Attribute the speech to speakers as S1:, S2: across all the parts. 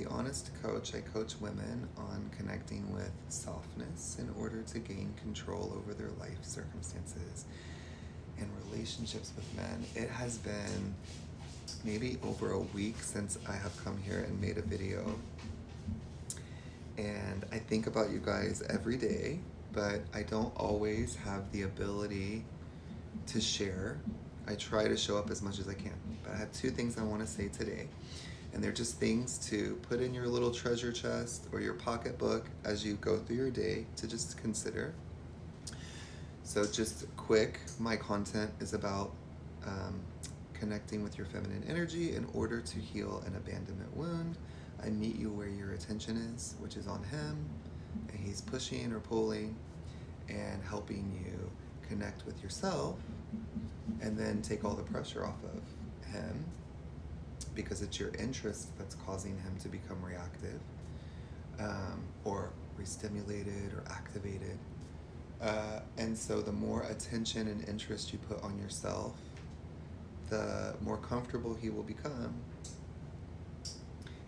S1: The Honest Coach. I coach women on connecting with softness in order to gain control over their life circumstances and relationships with men. It has been maybe over a week since I have come here and made a video. And I think about you guys every day, but I don't always have the ability to share. I try to show up as much as I can. But I have two things I want to say today. And they're just things to put in your little treasure chest or your pocketbook as you go through your day to just consider. So just quick, my content is about connecting with your feminine energy in order to heal an abandonment wound. I meet you where your attention is, which is on him, and he's pushing or pulling and helping you connect with yourself, and then take all the pressure off of him, because it's your interest that's causing him to become reactive, or re-stimulated or activated. And so the more attention and interest you put on yourself, the more comfortable he will become.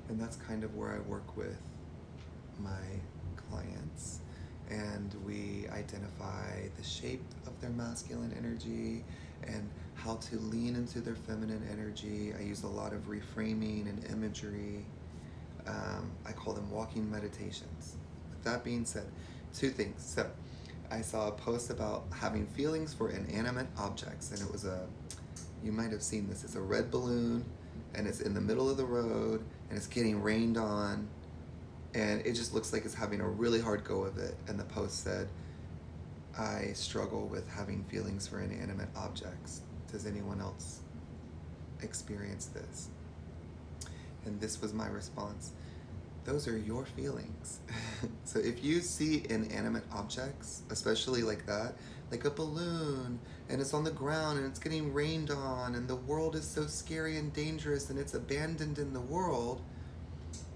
S1: And that's kind of where I work with my clients. And we identify the shape of their masculine energy and how to lean into their feminine energy. I use a lot of reframing and imagery. I call them walking meditations. With that being said, two things. So I saw a post about having feelings for inanimate objects, and it was you might have seen this, it's a red balloon, and it's in the middle of the road, and it's getting rained on, and it just looks like it's having a really hard go of it. And the post said, I struggle with having feelings for inanimate objects. Does anyone else experience this? And this was my response. Those are your feelings. So if you see inanimate objects, especially like that, like a balloon, and it's on the ground and it's getting rained on, and the world is so scary and dangerous and it's abandoned in the world,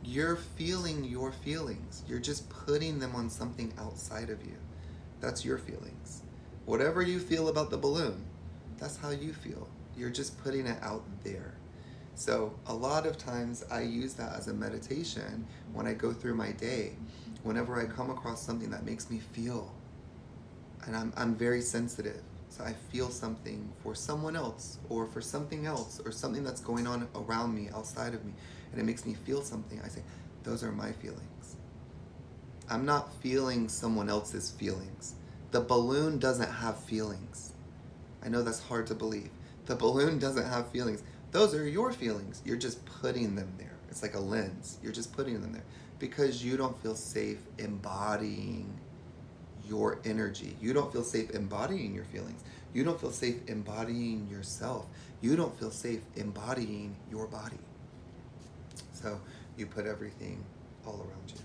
S1: you're feeling your feelings. You're just putting them on something outside of you. That's your feelings. Whatever you feel about the balloon, that's how you feel. You're just putting it out there. So a lot of times I use that as a meditation when I go through my day. Whenever I come across something that makes me feel, and I'm very sensitive, so I feel something for someone else or for something else or something that's going on around me, outside of me, and it makes me feel something, I say, those are my feelings. I'm not feeling someone else's feelings. The balloon doesn't have feelings. I know that's hard to believe. The balloon doesn't have feelings. Those are your feelings. You're just putting them there. It's like a lens. You're just putting them there because you don't feel safe embodying your energy. You don't feel safe embodying your feelings. You don't feel safe embodying yourself. You don't feel safe embodying your body. So you put everything all around you.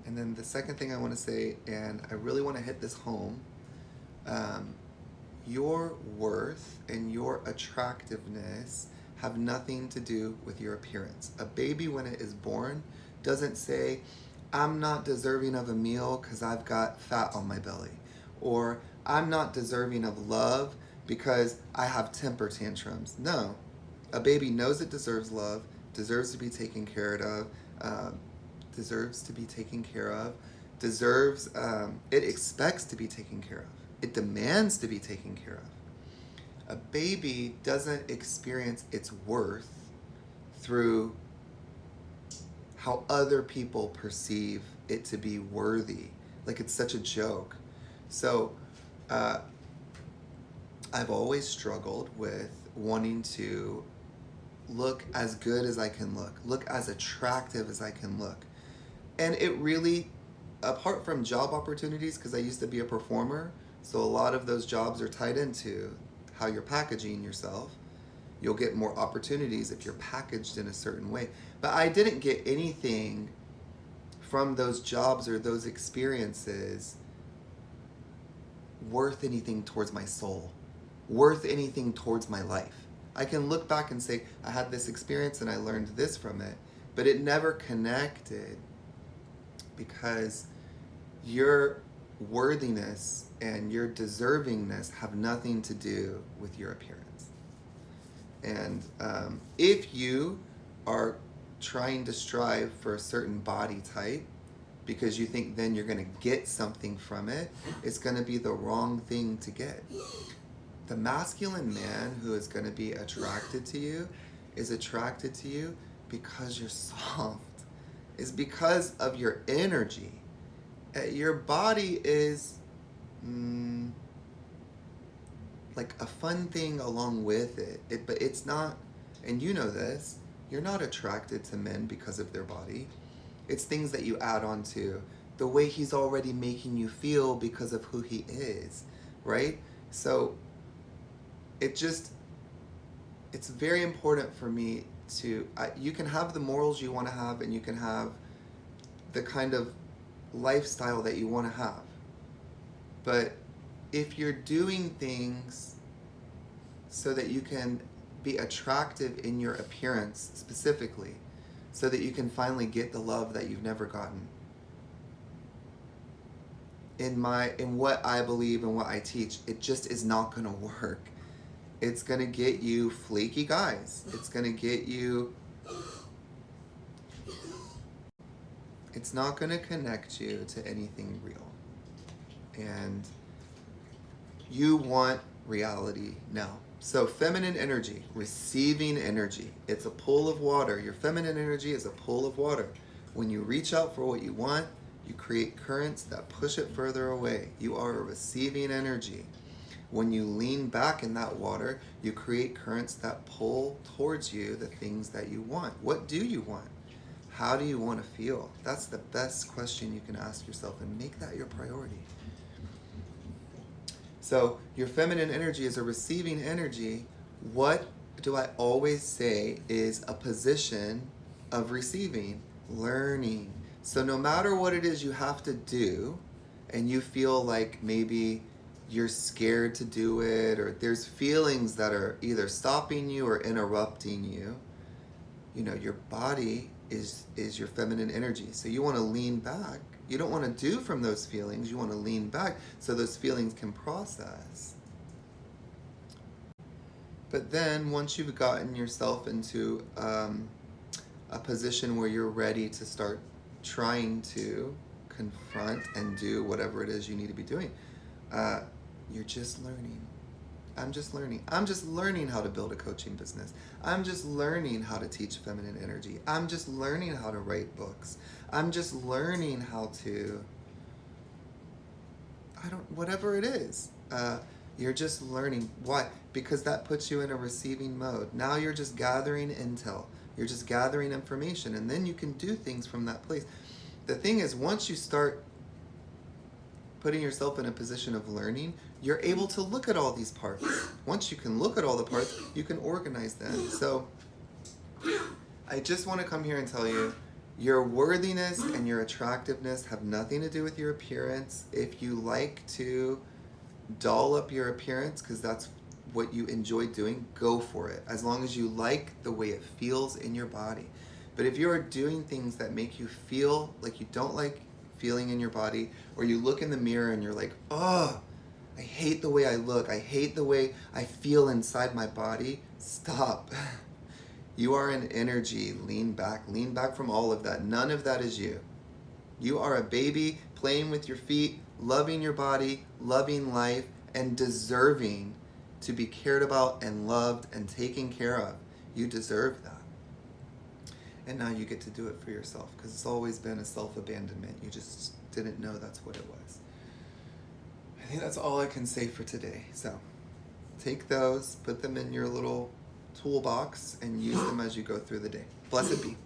S1: And then the second thing I want to say, and I really want to hit this home, your worth and your attractiveness have nothing to do with your appearance. A baby, when it is born, doesn't say, I'm not deserving of a meal because I've got fat on my belly. Or I'm not deserving of love because I have temper tantrums. No. A baby knows it deserves love, deserves to be taken care of, it expects to be taken care of. It demands to be taken care of. A baby doesn't experience its worth through how other people perceive it to be worthy. Like it's such a joke. So I've always struggled with wanting to look as good as I can look as attractive as I can look. And it really, apart from job opportunities, because I used to be a performer, so a lot of those jobs are tied into how you're packaging yourself. You'll get more opportunities if you're packaged in a certain way. But I didn't get anything from those jobs or those experiences worth anything towards my soul, worth anything towards my life. I can look back and say, I had this experience and I learned this from it, but it never connected because your worthiness and your deservingness have nothing to do with your appearance. And if you are trying to strive for a certain body type because you think then you're going to get something from it, it's going to be the wrong thing to get. The masculine man who is going to be attracted to you is attracted to you because you're soft, is because of your energy. Your body is like a fun thing along with it, but it's not, and you know this, you're not attracted to men because of their body. It's things that you add on to the way he's already making you feel because of who he is, right? So it's very important for me to, you can have the morals you want to have, and you can have the kind of lifestyle that you want to have. But if you're doing things so that you can be attractive in your appearance specifically, so that you can finally get the love that you've never gotten, in what I believe and what I teach, it just is not going to work. It's going to get you flaky guys. It's going to get you, it's not going to connect you to anything real. And you want reality now. So feminine energy, receiving energy. It's a pool of water. Your feminine energy is a pool of water. When you reach out for what you want, you create currents that push it further away. You are a receiving energy. When you lean back in that water, you create currents that pull towards you the things that you want. What do you want? How do you want to feel? That's the best question you can ask yourself, and make that your priority. So your feminine energy is a receiving energy. What do I always say is a position of receiving? Learning. So no matter what it is you have to do, and you feel like maybe you're scared to do it, or there's feelings that are either stopping you or interrupting you, you know, your body is your feminine energy. So you want to lean back. You don't want to do from those feelings. You want to lean back so those feelings can process. But then once you've gotten yourself into a position where you're ready to start trying to confront and do whatever it is you need to be doing, you're just learning. I'm just learning. I'm just learning how to build a coaching business. I'm just learning how to teach feminine energy. I'm just learning how to write books. I'm just learning how to, whatever it is. You're just learning. Why? Because that puts you in a receiving mode. Now you're just gathering intel. You're just gathering information, and then you can do things from that place. The thing is, once you start putting yourself in a position of learning, you're able to look at all these parts. Once you can look at all the parts, you can organize them. So I just want to come here and tell you, your worthiness and your attractiveness have nothing to do with your appearance. If you like to doll up your appearance because that's what you enjoy doing, go for it. As long as you like the way it feels in your body. But if you are doing things that make you feel like you don't like feeling in your body, or you look in the mirror and you're like, oh, I hate the way I look, I hate the way I feel inside my body, stop. You are an energy. Lean back from all of that. None of that is you. You are a baby playing with your feet, loving your body, loving life, and deserving to be cared about and loved and taken care of. You deserve that. And now you get to do it for yourself, because it's always been a self-abandonment. You just didn't know that's what it was. I think that's all I can say for today. So take those, put them in your little toolbox, and use them as you go through the day. Blessed be.